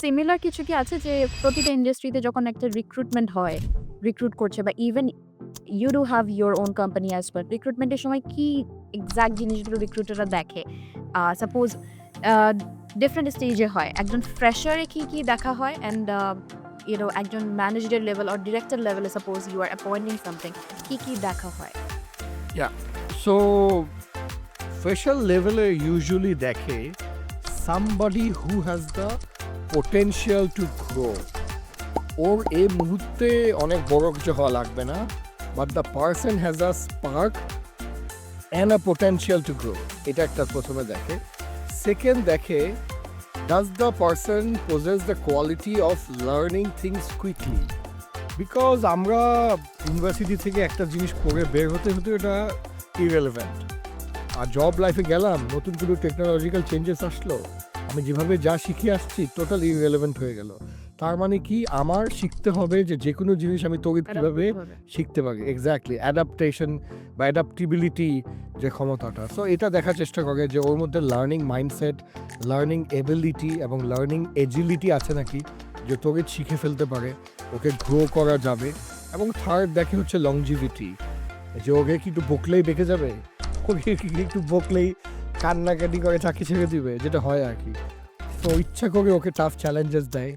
Similar কিছু কি আছে যে প্রতিটা ইন্ডাস্ট্রিতে যখন একটা রিক্রুটমেন্ট হয়, রিক্রুট করছে বা even you do have your own company as well. রিক্রুটমেন্টের সময় কি এক্সাক্ট জিনিসগুলো রিক্রুটাররা দেখে? সাপোজ আ ডিফারেন্ট স্টেজে হয়। একজন ফ্রেশারে কি দেখা হয় অ্যান্ড একজন ম্যানেজার লেভেল অর ডিরেক্টর লেভেলে suppose you are appointing something কি দেখা হয়? Yeah. So, fresher level usually দেখে somebody who has the potential to grow. ওর এই মুহূর্তে অনেক বড় কিছু হওয়া লাগবে না, but the person has a spark and a potential to grow. এটা একটা প্রথমে দেখে। সেকেন্ড দেখে, does the person possess the quality of learning things quickly? Because আমরা ইউনিভার্সিটি থেকে একটা জিনিস করে বের হতে হতে এটা ইরেলেভেন্ট, আর জব লাইফে গেলাম, নতুন কোনো টেকনোলজিক্যাল চেঞ্জেস আসলো, আমি যেভাবে যা শিখে আসছি টোটাল ইরেলেভেন্ট হয়ে গেল। তার মানে কি, আমার শিখতে হবে যে কোনো জিনিস আমি তড়িৎ কীভাবে শিখতে পারি। এক্স্যাক্টলি, অ্যাডাপ্টেশন বা অ্যাডাপ্টিবিলিটি যে ক্ষমতাটা, সো এটা দেখার চেষ্টা করে যে ওর মধ্যে লার্নিং মাইন্ডসেট, লার্নিং এবিলিটি এবং লার্নিং এজিলিটি আছে নাকি, যে তড়িৎ শিখে ফেলতে পারে, ওকে গ্রো করা যাবে। এবং থার্ড দেখে হচ্ছে লংজিভিটি, যে ওকে কি একটু বকলেই বেঁকে যাবে, ওকে কি একটু বকলেই কান্নাকাটি করে চাকরি ছেড়ে দিবে, যেটা হয় আর কি। তো ইচ্ছা করে ওকে টাফ চ্যালেঞ্জেস দেয়।